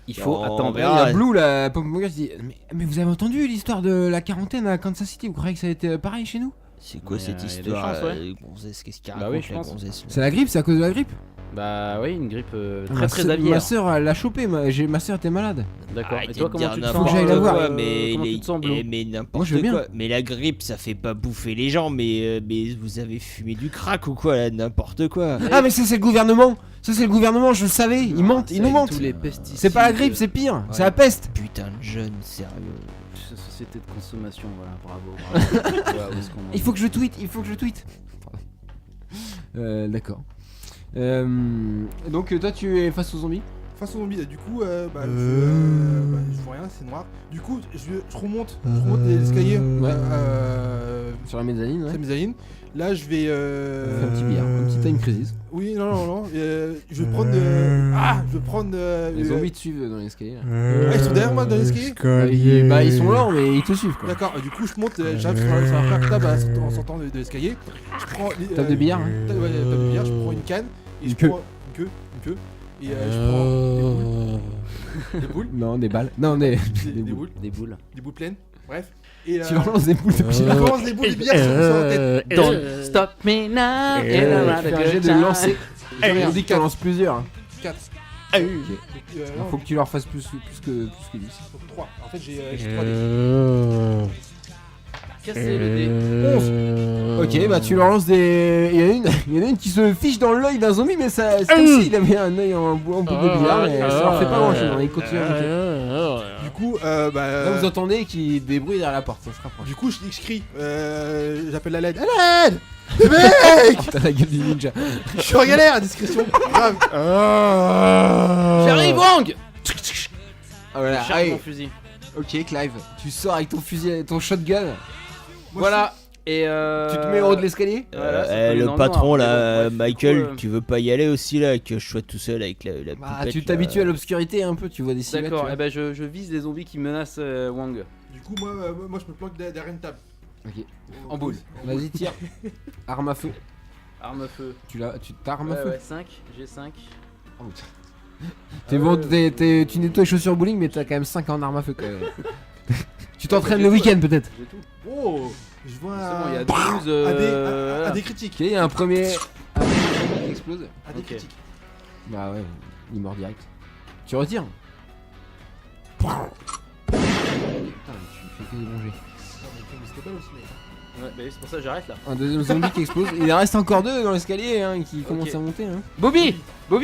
Il Bon, faut on attendre. Il y verra. a Blue là, Pokémon qui dit mais vous avez entendu l'histoire de la quarantaine à Kansas City? Vous croyez que ça a été pareil chez nous? C'est quoi Mais, cette y a des histoire chances, ouais. gonzesse, qu'est-ce qu'il Bah raconte oui, je la pense. gonzesse, là C'est la grippe? C'est à cause de la grippe? Bah oui, une grippe Ma très sœur- aviaire. Ma soeur elle l'a chopé, ma soeur était malade. D'accord. Et Arrêtez toi de comment dire tu te n'importe sens? Faut que j'aille la voir. mais Comment tu te sens, Blue mais Moi, n'importe je veux bien. quoi. Mais la grippe, ça fait pas bouffer les gens, mais vous avez fumé du crack ou quoi là, n'importe quoi. Ah mais ça c'est le gouvernement! Ça c'est le gouvernement, je le savais, ils mentent, ils nous mentent! Tous les pesticides. C'est pas la grippe, c'est pire, c'est la peste! Putain de jeune, sérieux. Société de consommation, voilà, bravo. Voilà, où est-ce qu'on en Il faut que je tweete, il faut que je tweete! D'accord. Donc toi tu es face aux zombies? Face aux zombies, du coup, je vois rien, c'est noir. Du coup, je remonte l'escalier. Ouais. Sur la mezzanine, ouais. C'est mezzanine. Là, je vais. Un petit billard, un petit time crisis. Oui, non. Je vais prendre. Je vais prendre. Les zombies te suivent dans l'escalier là. Ah, ils sont derrière moi dans l'escalier. Bah ils sont lents mais ils te suivent quoi. D'accord, du coup, je monte, j'arrive sur la première table en sortant de l'escalier. Je prends. Table de billard, hein. Table de billard, je prends une canne. Et Une je queue. prends une queue. Et je prends des boules. Non, des balles. Non, des Des boules. boules. Des boules. Des boules pleines. Bref. Et Tu leur lances des boules de je billard. lance des boules de billard sur la tête. Don't stop me now. Tu fais un jet de lancer. On dit que tu en lances plusieurs. hein. 4. Faut que tu leur fasses plus que 10. 3. En fait, j'ai 3 dés. Casser le dé. Ok, bah tu leur lances des. Il y en a une qui se fiche dans l'œil d'un zombie, mais ça, c'est comme s'il avait un œil en boule de billard, mais ça leur fait pas grand chose. Il continue à monter. Du coup, Là, vous entendez qu'il débrouille derrière la porte, ça se rapproche. du coup, je crie. J'appelle la LED. À l'aide! Les mecs! T'as la gueule du ninja. Je suis en galère à discrétion. Grave. J'arrive, Wang. Ah, voilà. Charge Allez. mon fusil. Ok, Clive, tu sors avec ton fusil, ton shotgun. Voilà. Et Tu te mets en haut de l'escalier. Voilà, ça peut aller dans Le le patron noir, mais là, bon, bref, Michael, du coup, tu veux pas y aller aussi là, que je sois tout seul avec la Bah, poupette, tu là. t'habitues à l'obscurité un peu, tu vois des silhouettes. D'accord, tu et vois. ben je vise les zombies qui menacent Wang. Du coup, moi, je me planque derrière une table. Ok. En boule. Vas-y, tire. Arme à feu. Arme à feu. T'as arme à feu. Ouais, 5, j'ai 5. Oh, tu nettoies les chaussures bowling, mais t'as quand même 5 en arme à feu quand même. Tu t'entraînes le week-end peut-être. J'ai tout. Oh! Je vois C'est bon, il y a 12. à des critiques. Ok, il y a un premier. Qui explose. À des Ok. critiques. Bah ouais, il meurt direct. Tu retires. Putain, tu fais que délonger. Non, mais c'était pas aussi, mec. Ouais, bah, c'est pour ça que j'arrête là. Un deuxième zombie qui explose. Il en reste encore 2 dans l'escalier hein, qui commencent à monter. Hein. Bobby,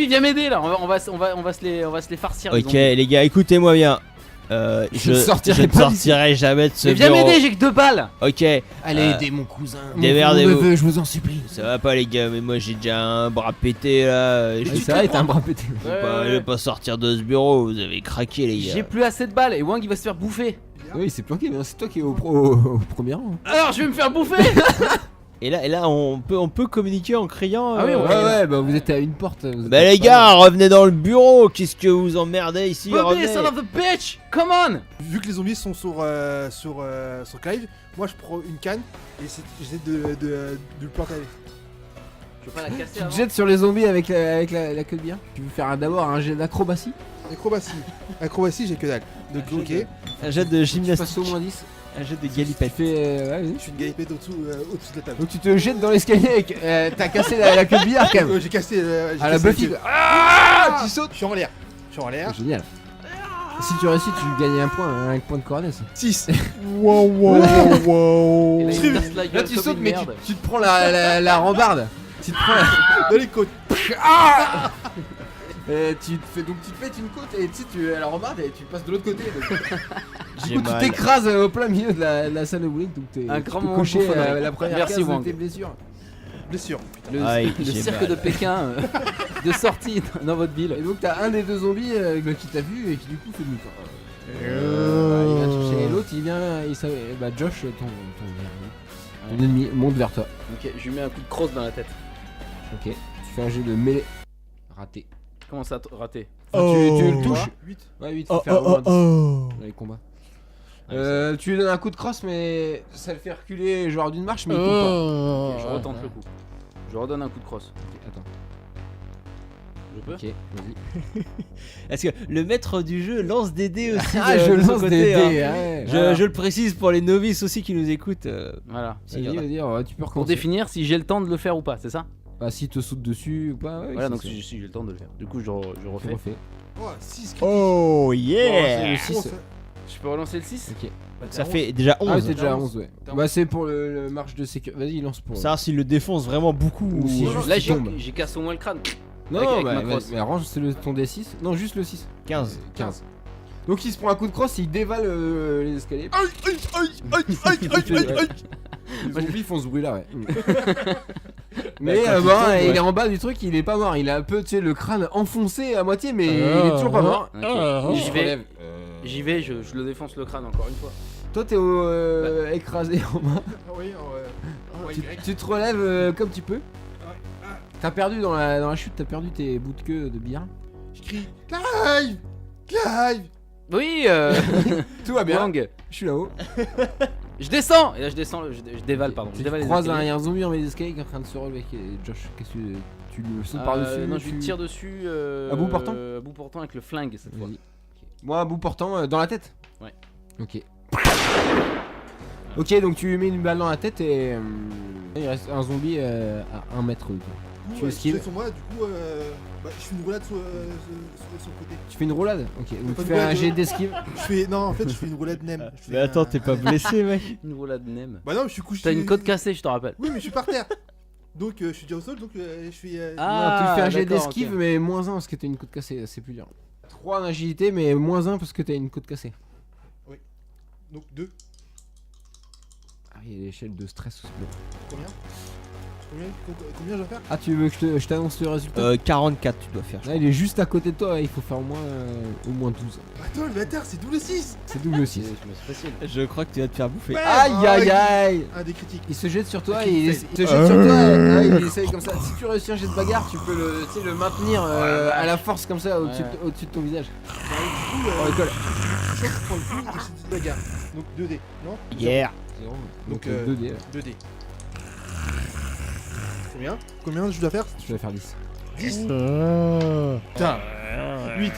viens m'aider là. On va se les farcir. les Ok zombies. les gars, écoutez-moi bien. Je ne sortirai ne pas d'ici. sortirai jamais de ce Mais viens bureau. m'aider, j'ai que 2 balles. Ok, Allez, aidez mon cousin. démerdez-vous. Mon neveu, je vous en supplie. ça va pas les gars, mais moi j'ai déjà un bras pété là. Je Ouais, c'est vrai, t'as un bras pété. je vais pas sortir de ce bureau, vous avez craqué les J'ai gars. plus assez de balles et Wang il va se faire bouffer. Oui, c'est planqué, mais c'est toi qui es au premier rang. Alors je vais me faire bouffer. Et là on peut communiquer en criant. Ah oui, on Ouais, ouais, bah vous êtes à une porte. vous êtes Bah les pas gars, revenez dans le bureau, qu'est-ce que vous emmerdez ici, Bobby, revenez. son of the bitch, come on. Vu que les zombies sont sur Clive, moi je prends une canne et j'essaie de le planter avec. Je peux pas la casser Tu te avant. jettes sur les zombies avec la queue de bière. Tu veux faire d'abord un jet d'acrobatie. Acrobatie, j'ai que dalle. Donc, ok. Un jet de Tu passes gymnastique, au moins 10. un jet de Tu galipette. fais. Ouais, vas-y. Je suis une galipette au-dessous de la table. Donc tu te jettes dans l'escalier avec. T'as cassé la queue de billard quand même. J'ai cassé. j'ai À la cassé Buffy. queue. Ah, tu sautes. Je suis en l'air. Génial. Si tu réussis, tu gagnes un point, un point de coronesse. 6. Wow, wow, wow, Et là, wow. il me casse la Là, gueule tu comme sautes, une mais merde. tu te prends la rambarde. Tu te prends Dans les côtes. Et tu te fais une côte et tu sais, tu à la rambarde et tu passes de l'autre côté. Donc, du J'ai coup, tu mal. t'écrases au plein milieu de la salle de bowling. Donc t'es Un tu grand peux moment de cocher bouffonnerie. la première Merci, case de Wang. tes blessures. Blessure. Aïe, Le j'ai cirque mal. de Pékin de sortie dans votre ville. Et donc t'as un des deux zombies qui t'a vu et qui du coup fait demi-tour. Il va chercher l'autre, il vient, bah Josh, ton ennemi monte vers toi. Ok, je lui mets un coup de crosse dans la tête. Ok, tu fais un jet de mêlée. Raté. Comment ça, raté? Enfin, tu le Oh. touches. 8. Ouais, 8, Oh, faut faire au moins 10 oh. dans les combats. Tu lui donnes un coup de crosse, mais ça le fait reculer genre d'une marche, mais il tombe pas. Ok, je retente le coup. Je redonne un coup de crosse. Ok, attends. Je peux? Ok, vas-y. Est-ce que le maître du jeu lance des dés aussi Ah, de je son lance côté, des hein. dés, ouais. Je le précise pour les novices aussi qui nous écoutent. Voilà. s'il y en a. Vas-y, tu peux Pour recommencer. définir si j'ai le temps de le faire ou pas, c'est ça? Bah, si te saute dessus ou pas, ouais. Voilà, c'est donc ça. si j'ai le temps de le faire. Du coup, je Tu refais. refais. Oh, 6. Oh C'est yeah. le 6. Je peux relancer le 6? Ok. Ça fait déjà Ah, ouais, 11. t'es déjà à 11, ouais. Bah, c'est pour le marche de sécurité. Vas-y, lance pour. Savoir s'il le défonce vraiment beaucoup Ou si juste Là, il tombe. j'ai cassé au moins le crâne. Non, avec non, ma bah, crosse. mais arrange ton D6. Non, juste le 6. 15. 15. Donc il se prend un coup de crosse, il dévale les escaliers. Les zombies font ce bruit là, ouais. Mais quand il bon, tombe, il ouais. est en bas du truc, il est pas mort. Il a un peu, tu sais, le crâne enfoncé à moitié, mais il est toujours pas mort. Ok. Il J'y se vais, relève. j'y vais, je le défonce le crâne encore une fois. Toi, t'es écrasé en bas. Oui, Tu te relèves comme tu peux. T'as perdu dans la chute, t'as perdu tes bouts de queue de bière. Je crie Clive Clive. Oui, Tout va bien. Wang, Je suis là-haut. je descends. Et là, je descends, je dévale, pardon. Je Tu dévale les croises escaliers. un zombie en bas des escaliers qui est en train de se relever. Josh, qu'est-ce que tu le sautes par-dessus? Non, je lui tire dessus. À bout portant À bout portant avec le flingue cette fois. Vas-y. Moi, à bout portant, dans la tête? Ouais. Ok. Ok, donc tu lui mets une balle dans la tête et il reste un zombie à 1 mètre. Quoi. Du Tu coup, esquives. sur moi, du coup, bah, je fais une roulade sur le côté. Tu fais une roulade? Ok, donc Pas tu de fais un roulade, jet d'esquive. Non, en fait, je fais une roulade nem. Je fais Mais attends, un- t'es pas blessé, mec? Une roulade nem. Bah non, je suis couché. T'as une côte cassée, je te rappelle. Oui, mais je suis par terre. Donc, je suis déjà au sol, donc je fais. Ah, Non, tu fais un jet d'accord, d'esquive, ok. mais moins 1 parce que t'as une côte cassée, c'est plus dur. 3 en agilité, mais moins 1 parce que t'as une côte cassée. Donc 2. Ah, il y a l'échelle de stress aussi. Combien je dois faire? Ah, tu veux que je t'annonce le résultat? 44, tu dois faire. je Là, il est juste à côté de toi, il faut faire au moins 12. Attends, le bâtard, c'est double 6. C'est double 6. C'est facile. Je crois que tu vas te faire bouffer. Aïe aïe aïe! Un des critiques. Il se jette sur toi et Qui il, fait. se jette sur toi et il essaye comme ça. Si tu réussis un jet de bagarre, tu peux le, tu sais, le maintenir à la force comme ça au-dessus de ton visage. Du coup, On rigole. je chope pour le coup et c'est une bagarre. Donc 2D, non? Yeah. Donc Donc, 2D, 2D. Combien je dois faire? tu vas faire 10. 10. Putain. 8.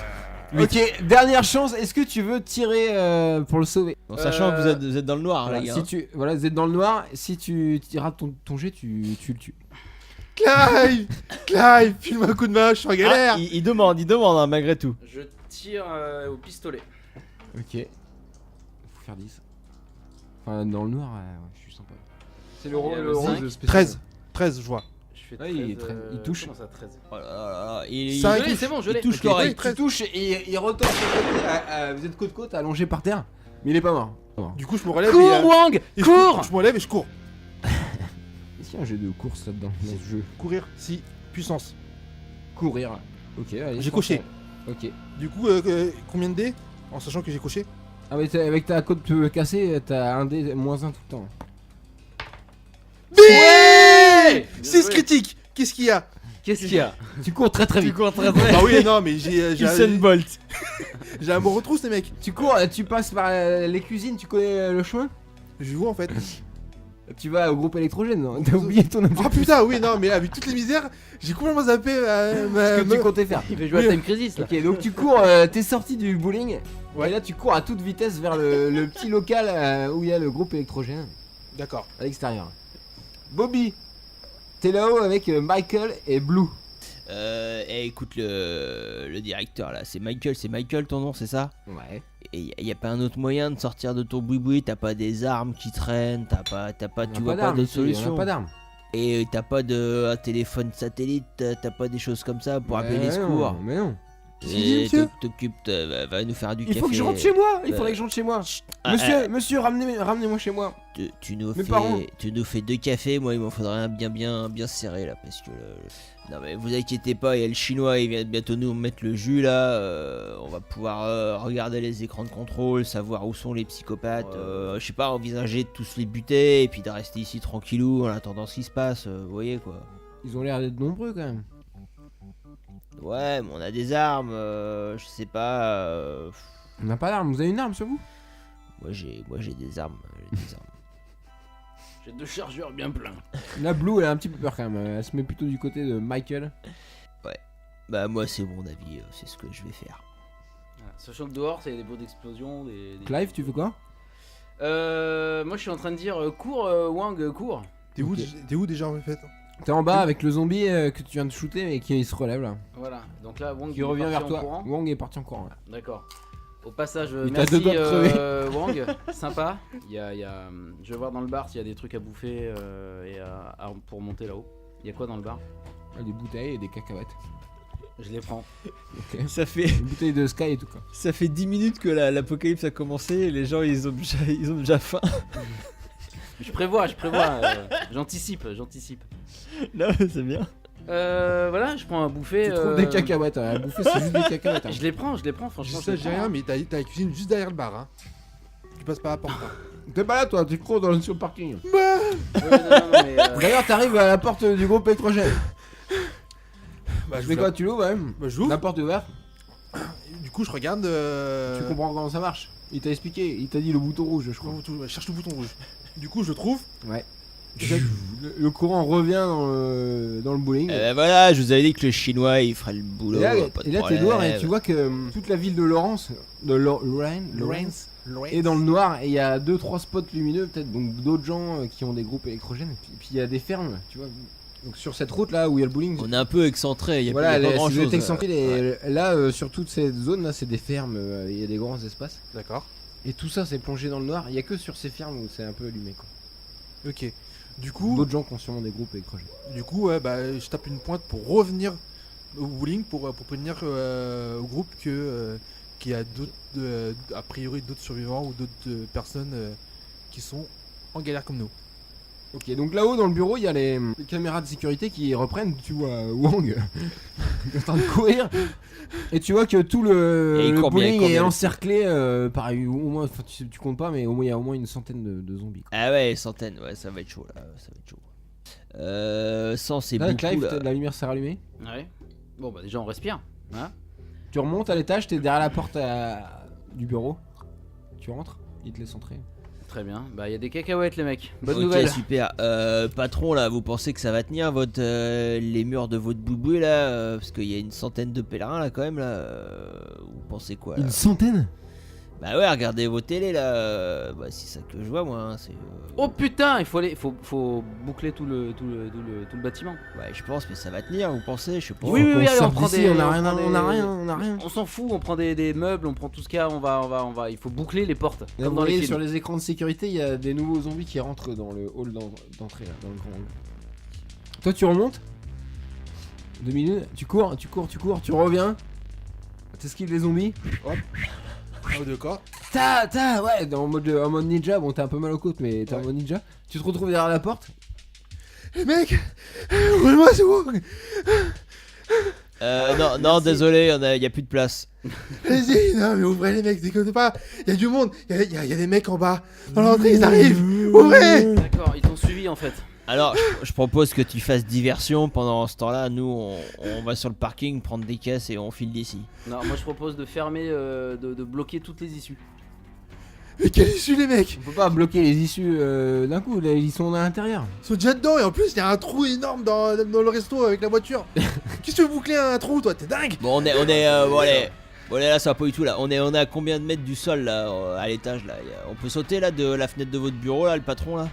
Ok, dernière chance, est-ce que tu veux tirer pour le sauver? En sachant que vous êtes dans le noir, Voilà, les gars. si tu, voilà, vous êtes dans le noir, si tu rates ton jet, tu le tues. Clive! Clive! File-moi un coup de main, je suis en galère! Ah, il demande hein, malgré tout. Je tire au pistolet. Ok. Faut faire 10. Enfin, dans le noir, ouais, je suis sympa. C'est le, Il y a le le rose 5. spécial. 13. 13, je vois. Je fais Ouais, il est très- il touche. Comment ça, 13? Oh là là là, il, Ça, Je l'ai, c'est bon, je l'ai. il touche Ok, l'oreille. tu touches et il retombe sur le côté. Vous êtes côte à côte, allongé par terre, mais il est pas mort. Pas mort. Du coup, je me relève Cours, et, Wang! et je Cours! Je me relève et je cours. Est-ce qu'il y a un jeu de course là-dedans dans ce jeu? Courir, si. Puissance. Courir. Ok, allez. J'ai coché. Ok. Du coup, combien de dés? En sachant que j'ai coché. Ah, mais avec ta côte cassée, t'as un dé moins 1 tout le temps. Ouais! Bien 6 joué. critiques! Qu'est-ce qu'il y a? Qu'est-ce qu'il y a? Tu cours très très vite. Bah oui, non, mais Usain Bolt. j'ai un bon retrousse, les mecs. Tu cours, tu passes par les cuisines, tu connais le chemin? Je vois en fait. Tu vas au groupe électrogène, non? T'as oublié ton Oh objectif. putain, oui, non, mais avec toutes les misères, j'ai complètement zappé Ce que tu comptais faire. Il va jouer à Time Crisis là. Ok, donc tu cours, t'es sorti du bowling. Ouais. Et là, tu cours à toute vitesse vers le petit local où il y a le groupe électrogène D'accord. à l'extérieur. Bobby, t'es là-haut avec Michael et Blue. Écoute, le directeur là, c'est Michael ton nom, c'est ça? Ouais. Et y a pas un autre moyen de sortir de ton boui-boui? T'as pas des armes qui traînent, tu vois pas d'autres solutions? Pas d'armes. Et t'as pas de un téléphone satellite, t'as pas des choses comme ça pour appeler les secours? Mais non. Et t'occupes, va nous faire du café. Il faut que je rentre chez moi. Il faudrait que je rentre chez moi. Ah, Monsieur, ramenez-moi chez moi. Tu nous parents. fais 2 cafés, moi il m'en faudrait un bien serré là, parce que non mais vous inquiétez pas, il y a le chinois, il vient bientôt nous mettre le jus là, on va pouvoir regarder les écrans de contrôle, savoir où sont les psychopathes, je sais pas, envisager de tous les buter et puis de rester ici tranquillou en attendant ce qui se passe, vous voyez quoi. Ils ont l'air d'être nombreux quand même. Ouais, mais on a des armes, je sais pas. On n'a pas d'armes, vous avez une arme sur vous? Moi j'ai des armes, J'ai 2 chargeurs bien pleins. La Blue, elle a un petit peu peur quand même. Elle se met plutôt du côté de Michael. Ouais. Bah moi c'est mon avis, c'est ce que je vais faire. Voilà. Sachant que dehors, c'est des bruits d'explosion. Clive, tu fais quoi? Moi, je suis en train de dire cours, Wang, cours. T'es où déjà en fait? T'es en bas avec le zombie que tu viens de shooter et qui se relève là. Voilà. Donc là, Wang Qui revient vers toi. courant. Wang est parti en courant. Là. D'accord. Au passage, Il t'a deux merci doigts de crever. Wang, sympa. Je vais voir dans le bar s'il y a des trucs à bouffer pour monter là-haut. Il y a quoi dans le bar? Des bouteilles et des cacahuètes. Je les prends. Ok. Ça fait Une bouteille de Sky et tout quoi. Ça fait 10 minutes que l'apocalypse a commencé et les gens ils ont déjà faim. Je prévois, j'anticipe. Non, c'est bien. Voilà, je prends à bouffer. Tu trouves des cacahuètes, à bouffer c'est juste des cacahuètes. Hein. Je les prends, franchement. Juste ça, j'ai rien, mais t'as la cuisine juste derrière le bar. Hein. Tu passes pas à la porte. Hein. T'es pas là toi, tu cours sur le parking. Ouais, non, mais, D'ailleurs, t'arrives à la porte du groupe électrogène. Bah, Je fais quoi, tu l'ouvres ouais? Bah, je l'ouvre. La porte est ouverte. Du coup, je regarde. Tu comprends comment ça marche? Il t'a expliqué, il t'a dit le bouton rouge, je crois. Je cherche le bouton rouge. Du coup, je le trouve. Ouais. Le courant revient dans le bowling. Voilà, je vous avais dit que le chinois il ferait le boulot. Et là, pas de t'es problème. dehors et tu vois que toute la ville de Lawrence est dans le noir et il y a 2-3 spots lumineux, peut-être donc d'autres gens qui ont des groupes électrogènes. Et puis il y a des fermes, tu vois. Donc sur cette route là où il y a le bowling. On est un peu excentré, il y a voilà, pas grand si vous chose. êtes excentré, là sur toute cette zone là, c'est des fermes, il y a des grands espaces. D'accord. Et tout ça c'est plongé dans le noir. Il y a que sur ces fermes où c'est un peu allumé quoi. Ok. Du coup, d'autres gens qui ont sûrement des groupes électrogènes. Du coup, ouais, bah, je tape une pointe pour revenir au bowling pour prévenir au groupe que qu'il y a d'autres, a priori d'autres survivants ou d'autres personnes qui sont en galère comme nous. Ok, donc là-haut dans le bureau, il y a les caméras de sécurité qui reprennent, tu vois, Wang en train de courir. Et tu vois que tout le bowling est encerclé par au moins, tu comptes pas, mais au moins il y a au moins une centaine de zombies. Quoi. Ah ouais, centaines, ouais, ça va être chaud là, ça va être chaud. Sans c'est là, beaucoup Clive, là. la lumière s'est rallumée. Ouais. Bon bah déjà on respire. Hein, tu remontes à l'étage, t'es derrière la porte du bureau. Tu rentres, il te laisse entrer. Très bien, bah il y a des cacahuètes les mecs. Bonne Ok, nouvelle. Super. Patron là, vous pensez que ça va tenir les murs de votre bouboué là parce qu'il y a une centaine de pèlerins là quand même là. Vous pensez quoi là? Une centaine? Bah ouais, regardez vos télés là. Bah c'est ça que je vois moi. Hein, c'est. Oh putain, il faut boucler tout le bâtiment. Ouais, je pense, mais ça va tenir. Vous pensez? Je sais pas. Oui, allez, on prend des. On a rien. On s'en fout, on prend des meubles, on prend tout ce qu'il y a, on va. Il faut boucler les portes. Là, Comme vous dans les voyez films. sur les écrans de sécurité, il y a des nouveaux zombies qui rentrent dans le hall d'entrée là, dans le grand hall. Toi tu remontes 2 minutes, tu cours, tu reviens. T'esquives les zombies. Hop. Oh, d'accord. Ouais, en mode ninja, bon t'as un peu mal aux côtes mais t'es en mode ninja. Tu te retrouves derrière la porte. Eh mec, ouvrez-moi c'est bon. Non, désolé, y a plus de place. Vas-y, non mais ouvrez les mecs, déconnez pas. Il y a du monde, il y a des mecs en bas. Dans l'entrée, ils arrivent. Ouvrez. D'accord, ils t'ont suivi en fait. Alors, je propose que tu fasses diversion pendant ce temps-là. Nous, on va sur le parking prendre des caisses et on file d'ici. Non, moi je propose de fermer, de bloquer toutes les issues. Mais quelle issue les mecs? On peut pas bloquer les issues d'un coup, là, ils sont à l'intérieur. Ils sont déjà dedans et en plus il y a un trou énorme dans le resto avec la voiture. Qu'est-ce que tu veux boucler un trou toi? T'es dingue? Bon, bon, allez, là, ça va pas du tout là. On est à combien de mètres du sol là, à l'étage là? On peut sauter là de la fenêtre de votre bureau là, le patron là?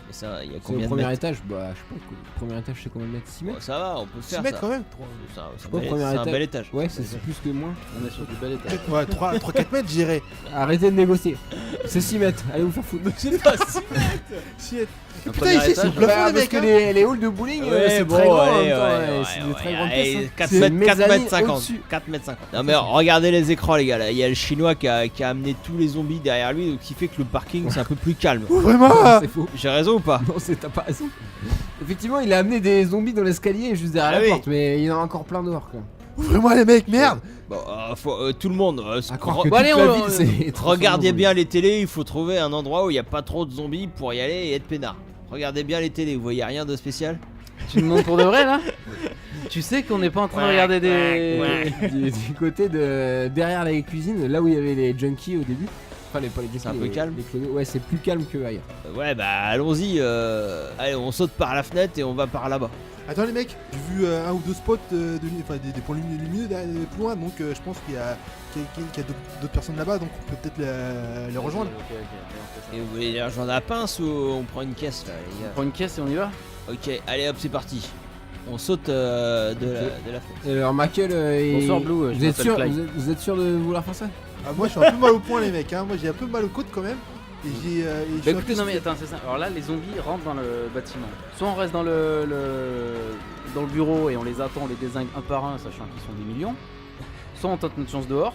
Mais ça, il y a C'est combien au de premier mètres? étage, bah je sais pas, le premier étage c'est combien de mètres? 6 mètres? Bon, ça va, on peut 6 faire mètres ça. quand même. C'est Pas au premier un étage. bel étage. Ouais, c'est plus que moins. On est sur du bel étage. Ouais, 3-4 mètres, j'irais. Arrêtez de négocier. C'est 6 mètres, allez vous faire foutre. C'est pas si. Un Putain, premier ici, c'est étage, le plafond, Bah, les parce mecs. que hein. les halls de bowling, c'est bon, très grand en ouais, même temps, ouais, c'est ouais, des très ouais, grandes allez, pièces. 4 C'est mètres, 4 mezzanine mètres 50. au-dessus. 4 mètres 50. Non mais regardez les écrans les gars, là. Il y a le chinois qui a amené tous les zombies derrière lui, donc ce qui fait que le parking c'est un peu plus calme. Oh, vraiment C'est faux. J'ai raison ou pas? Non, t'as pas raison. Effectivement, il a amené des zombies dans l'escalier juste derrière Ah la oui. porte, mais il y en a encore plein dehors quoi. Vraiment, les mecs, merde. Bon, tout le monde, À croire que bon, toute allez, la ville, c'est regardez bien les télés, il faut trouver un endroit où il n'y a pas trop de zombies pour y aller et être peinard. Regardez bien les télés, vous voyez rien de spécial? Tu me demandes pour de vrai là? Tu sais qu'on n'est pas en train de regarder des. du côté de derrière la cuisine, là où il y avait les junkies au début. Enfin, pas les junkies, C'est un peu les- calme. les clodos. Ouais, c'est plus calme que ailleurs. Ouais bah allons-y, allez on saute par la fenêtre et on va par là-bas. Attends, les mecs, j'ai vu un ou deux spots, enfin des points lumineux plus loin, donc je pense qu'il y a d'autres personnes là-bas, donc on peut peut-être les rejoindre. Et vous voulez les rejoindre à pince ou on prend une caisse là les On gars? prend une caisse et on y va? Ok, allez hop c'est parti. On saute de la fenêtre. Alors, Michael, Bonsoir, Blue, je vous êtes m'appelle sûr, Clyde. vous êtes sûr de vouloir faire ça? Ah, moi, je suis un peu mal au point, les mecs, hein. Moi, j'ai un peu mal aux côtes quand même. Et j'ai. Bah écoutez, non mais attends, c'est ça. Alors là, les zombies rentrent dans le bâtiment. Soit on reste dans dans le bureau et on les attend, on les dézingue un par un, sachant qu'ils sont des millions. Soit on tente notre chance dehors.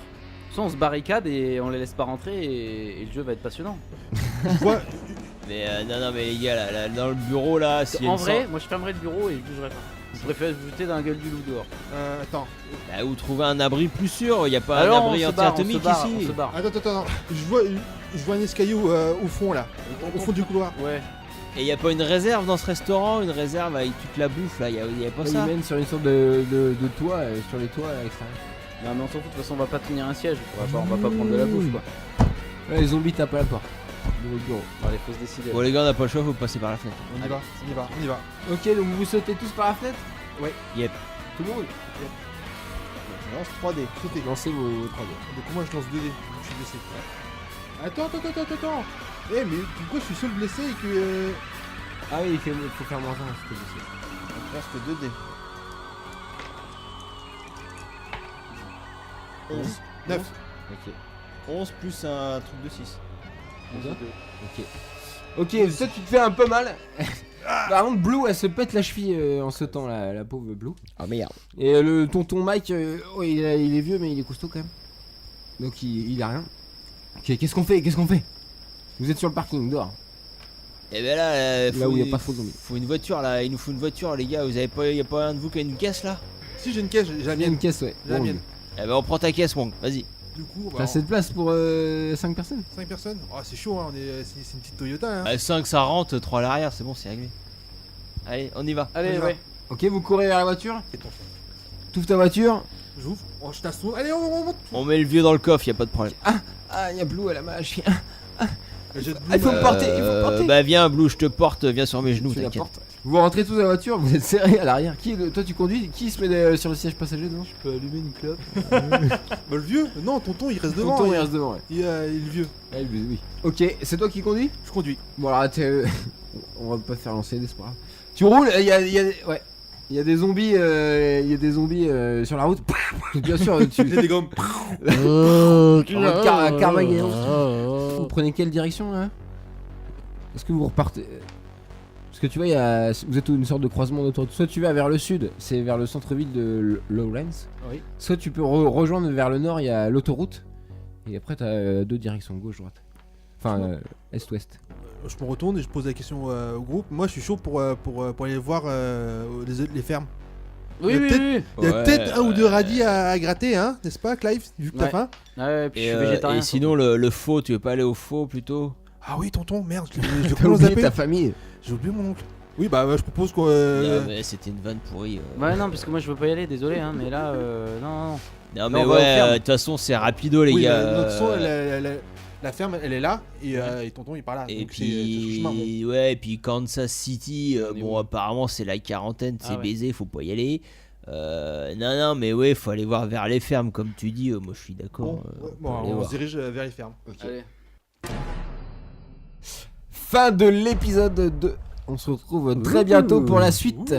Soit on se barricade et on les laisse pas rentrer et le jeu va être passionnant. Mais non mais les gars là, dans le bureau là, si En vrai, moi je fermerai le bureau et je bougerai pas. Je préfère se jeter dans la gueule du loup dehors. Attends. bah, ou trouver un abri plus sûr, il y a pas Alors un abri anti-atomique on ici. se barre. Attends. Je vois un escalier au fond là. Au fond du couloir. Ouais. Et y a pas une réserve dans ce restaurant, une réserve avec toute la bouffe là, y a pas Ils ça? mènent sur une sorte de toit, sur les toits à l'extérieur. Non mais on s'en fout, de toute façon on va pas tenir un siège. On va pas prendre de la bouffe quoi. Là, les zombies tapent à la porte de votre bureau. Allez, faut se décider. Bon les gars on a pas le choix, faut passer par la fenêtre. On y va. Ok, donc vous sautez tous par la fenêtre? Yep. Tout le monde? Je lance 3D. Sauter. Lancez vos 3D. Donc moi je lance 2D. Je suis blessé. Attends. Eh mais pourquoi je suis seul blessé et que. Ah oui, il faut faire moins 1, c'était possible. Je lance que 2D. 11. 9. Ok. 11 plus un truc de 6. Ok, toi tu te fais un peu mal. Par contre, Blue elle se pète la cheville en sautant, la pauvre Blue. Ah merde. Et le tonton Mike, oh, il est vieux mais il est costaud quand même. Donc il a rien. Ok, qu'est-ce qu'on fait? Vous êtes sur le parking, dehors. Et ben là, Là où y a pas trop de zombies. Faut une voiture là, il nous faut une voiture les gars, y a pas un de vous qui a une caisse là? Si j'ai une caisse, j'ai la Il y a mienne. une caisse, ouais. J'ai la Bon, mienne. Eh ben on prend ta caisse Wong, vas-y. Du coup, T'as assez de place pour 5 personnes? 5 personnes. Oh, c'est chaud, hein. C'est une petite Toyota. Hein. 5 ça rentre, 3 à l'arrière, c'est bon, c'est réglé. Allez, on y va. Allez, On y va. ouais. Ok, vous courez vers la voiture. Et ton- T'ouvres ta voiture. J'ouvre. Oh, je t'assomme. Allez, on monte. On met le vieux dans le coffre, y a pas de problème. Ah, y'a Blue, elle a mal à la cheville. J'ai de Ah, il faut me porter, il faut me porter. Bah viens Blue, je te porte, viens sur mes genoux, Je fais la t'inquiète. porte. Vous rentrez tous dans la voiture, vous êtes serrés à l'arrière. Toi tu conduis, qui se met sur le siège passager devant? Je peux allumer une clope. Bah, le vieux. Non, tonton, il reste devant. Tonton il reste devant, ouais. Il est le vieux. Ouais, oui. Ok, c'est toi qui conduis? Je conduis. Bon alors on va pas te faire lancer, c'est pas grave. Tu roules, il y a des zombies, sur la route. Bien sûr, tu J'ai des gommes. Carmageddon. Vous prenez quelle direction là? Est-ce que vous repartez? Parce que tu vois, vous êtes une sorte de croisement d'autoroute. Soit tu vas vers le sud, c'est vers le centre-ville de Lawrence. Oui. Soit tu peux rejoindre vers le nord, il y a l'autoroute. Et après, t'as deux directions, gauche-droite. Enfin, est-ouest. Je me retourne et je pose la question au groupe. Moi, je suis chaud pour aller voir les fermes. Oui, Il y a oui, peut-être- oui. Il y a Ouais, peut-être un ou deux radis à gratter, hein, n'est-ce pas, Clive, vu que t'as Ouais. faim? Ouais, puis je Et, suis végétarien. et sinon le faux, tu veux pas aller au faux plutôt? Ah oui, tonton, merde, je T'as commence à oublié zapper. ta famille. J'ai oublié mon oncle. Oui, bah, je propose qu'on. Non mais c'était une vanne pourrie. Ouais, non, parce que moi je veux pas y aller, désolé, hein, mais là, non. Non on mais va au ouais, ferme. de toute façon c'est rapido les Oui, gars. notre son, la ferme, elle est là, et tonton, il part là. Et donc c'est le chemin, bon. puis ouais, et puis Kansas City, On est bon où apparemment c'est la quarantaine, c'est Ah ouais. baisé, faut pas y aller. Non mais ouais, faut aller voir vers les fermes comme tu dis. Moi je suis d'accord. Bon, on peut aller on voir. se dirige vers les fermes. Allez. fin de l'épisode 2. On se retrouve très bientôt pour la suite.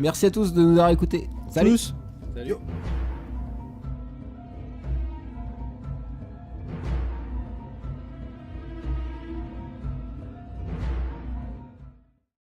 Merci à tous de nous avoir écoutés. Salut. Salut. Salut.